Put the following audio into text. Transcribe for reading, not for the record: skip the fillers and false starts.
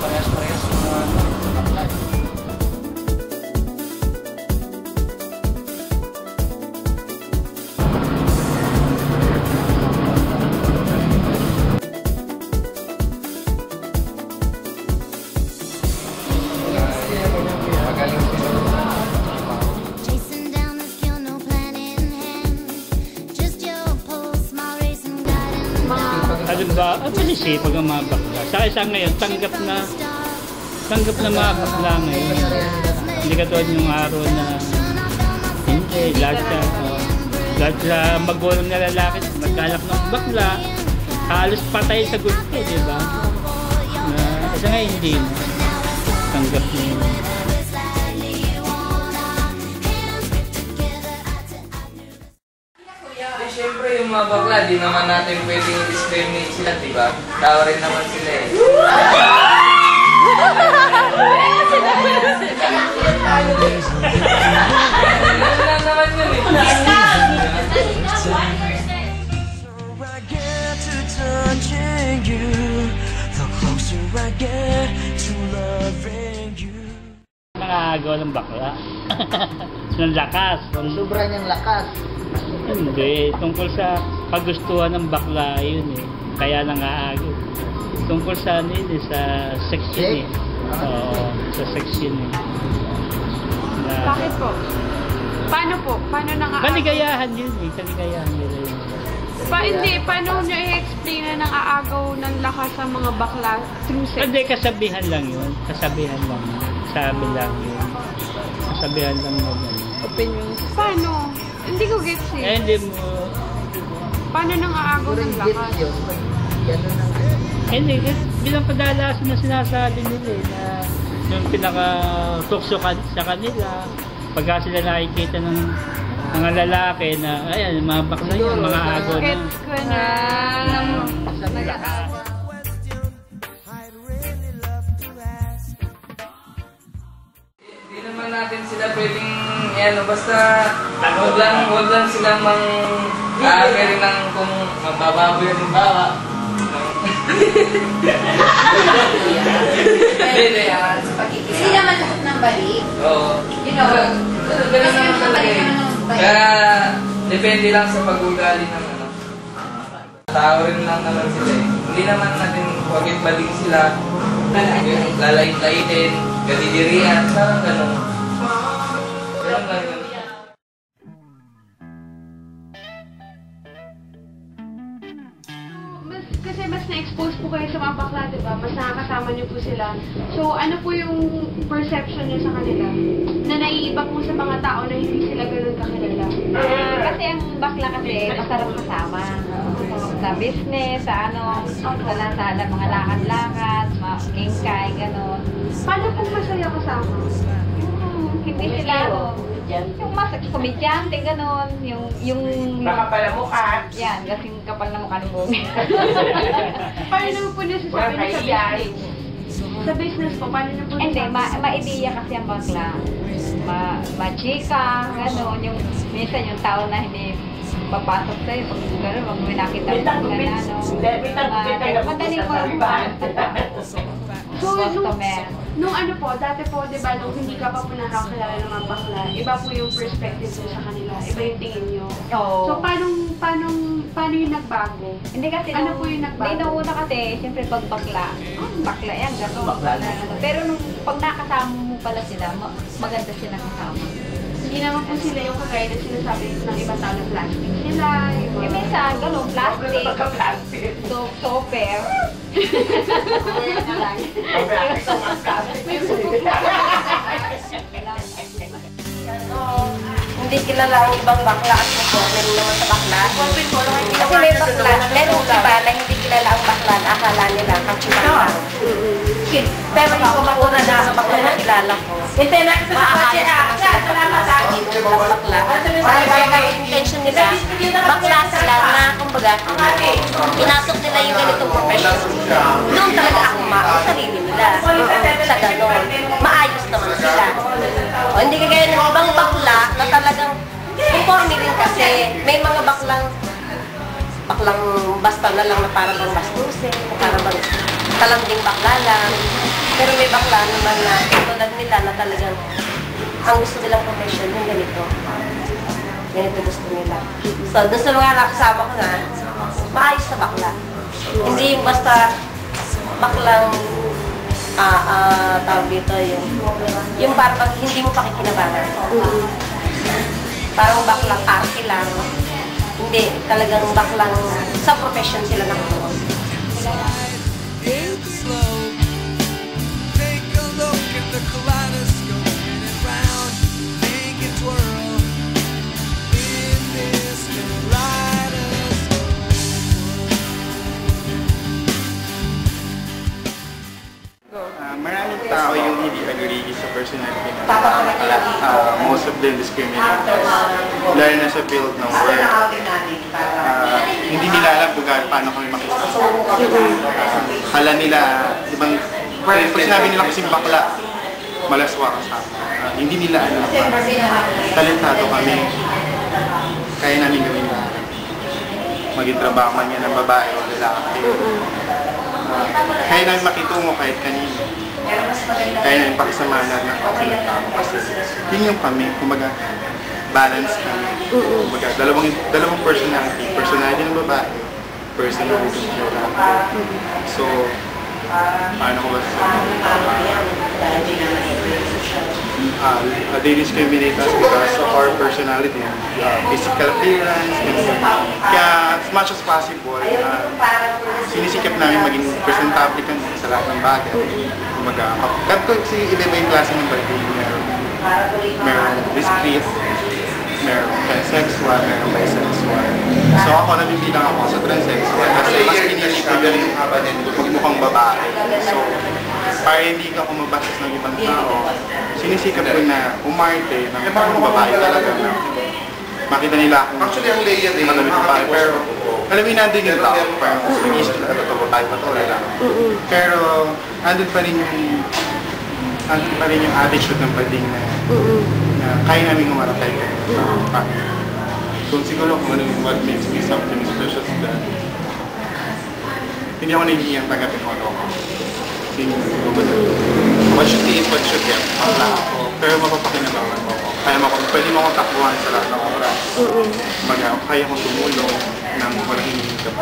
parehas-parehas mga bakla. Ano ba? Ang panisipag ang mga bakla. Sa isa ngayon, tanggap na mga bakla ngayon. Hindi katulad yung araw na hindi, lahat sa magulang na lalaki, magkalak ng bakla, halos patay sa gulpi, di ba? Isa ngayon, hindi na. Tanggap na yun. Siyempre yung mga bakla, di naman natin pwedeng discriminate sila, diba? Tawa rin naman sila eh. Ano lang naman yun eh. Nakagawa ng bakla. Ng lakas. Sobra niyang lakas. Hindi, tungkol sa pagustuhan ng bakla yun eh. Kaya nang aagaw. Tungkol sa ano yun eh, sa section eh. Oo, sa section eh. Bakit po? Paano po? Paano nang aagaw? Kaligayahan yun eh, kaligayahan yun. Hindi, paano nyo i-explain na nang aagaw ng lakas sa mga bakla through sex? Hindi, kasabihan lang yun. Kasabihan lang yun. Sabi lang yun. Kasabihan lang yun. Opinion. Paano? Hindi ko gets eh. Hindi mo... Paano nang aagaw ng lakas? Hindi, bilang kadalasan na sinasabi nila eh, na yung pinaka-tukso sa kanila, pagka sila nakikita ng mga lalaki na, ayan, mga bakla yun, mga agaw na. Gets ko na. Hindi naman natin sila pwedeng, yan, basta huwag lang silang rin ng kung mabababoy yung bawa. Hindi naman lahat ng balik. Oo. You know, Ganun naman talaga eh. Kaya, depende lang sa pag-ugali ng ano. Tao rin lang naman sila eh. Hindi naman natin huwagit balik sila. Lalait-laitin, gadidirian, parang gano'n. Ganun lang yun. Kasi mas na-expose po kayo sa mga bakla, diba? Mas nakakasama niyo po sila. So, ano po yung perception niyo sa kanila? Na naiiba po sa mga tao na hindi sila ganun kakilala? Kasi ang bakla kasi masarap kasama. Sa business, sa ano, sa mga lakad-lakad, mga kingkay, gano'n. Paano kung masaya kasama? Hindi sila, yung komedyante, gano'n, yung... Makapal na mukha. Yan, kasing kapal na mukha ni Bumi. Paano naman po nasasabi niyo sa business? Sa business po, paano naman po Hindi, nasasabi? ma-ideya kasi ang bakla. Ma-chika, gano'n, yung minsan yung tao na hindi papasok sa'yo, pag gano'n, pag may nakita mo gano'n, madaling mo So, customer. nung ano po, dati po, di ba, nung hindi ka pa po nakakilala ng mga bakla, iba po yung perspective mo sa kanila, iba yung tingin nyo. Oo. So, paano yung nagbago? Hindi kasi Ano po yung nagbago? Hindi, nung una kasi, siyempre pag bakla, bakla yan, gano'n. Pero nung pag nakasama mo pala sila, maganda sila kasama. Hindi naman po sila yung kagaya na sinasabi ng ibang tao na plastic sila. Eh, minsan, gano'n, plastic, super. Hindi kilala ang ibang bakla at meron naman sa bakla. Kasi may bakla, merong iba na hindi kilala ang bakla, akala nila bakla. Pero yung kumakuna na ang bakla na kilala ko, maaayon naman sa bakla. Dahil intention nila, bakla sila na, kumbaga, pinasok nila yung ganitong profession. Noon talaga akma ang sarili nila. Sa ganon, maayos naman sila. O, hindi kagaya ng ibang bakla na talagang conforme rin kasi may mga baklang basta na lang na parang bang bastusin, parang bang talanding bakla lang. Pero may bakla naman na tulad nila na talagang ang gusto nilang profession yung ganito. Ganito gusto nila. So, doon sa mga nakasama ko na, maayos na bakla. Hindi yung basta baklang tawag dito yung parang hindi mo pakikinabangan. Parang baklang arte lang. Hindi, talagang baklang sa profession sila nakuha. Take a look at the kaleidoscope, spin it round, make it twirl in this kaleidoscope. Maraming tao yung hindi agree sa personality ng bakla. Most of them discriminate us. Lalo na sa field ng work. Hindi nila alam kung paano kami makisama. Kala nila, ibang, pag sinabi nila kasing bakla, malaswa kasama. Hindi nila alam. Talentado kami. Kaya namin gawin lahat. Maging trabaho man yan ng babae o lalaki. Kaya namin makitungo kahit kanino. Kaya namin pakisamahan natin ng kapatid ng tao. Kasi yun yung kami, kumbaga, balance kami. Kumbaga, dalawang personality. Personality ng babae, personality ng lalaki. So, paano ko ba they discriminate us because of our personality, physical appearance, kaya as much as possible, sinisikap namin maging presentable kami sa lahat ng bagay. Kumbaga, kasi iba-iba yung klase ng birthday, meron discreet, meron pansexual, meron bisexual. So ako, nabibilang ako sa transsexual kasi mas pinili ko yung magmukhang babae. So, para hindi ka kumabastos ng ibang tao, sinisikap ko na umarte ng babae talaga na makita nila akong malamit na babae. Pero alam mo, nandun yung tao, parang isip na ito babae pa ito, lalaki. Pero andun pa rin yung attitude ng bading na kaya namin umaratay kayo. So siguro kung ano what makes me something special is that hindi ako nahihiyang tanggapin kung ano ako. What should be is what should get. Bakla ako. Pero mapapakinabangan mo ako. Pwede mo akong takbuhan sa lahat ng oras. Kaya kong tumulong ng walang hinihingap.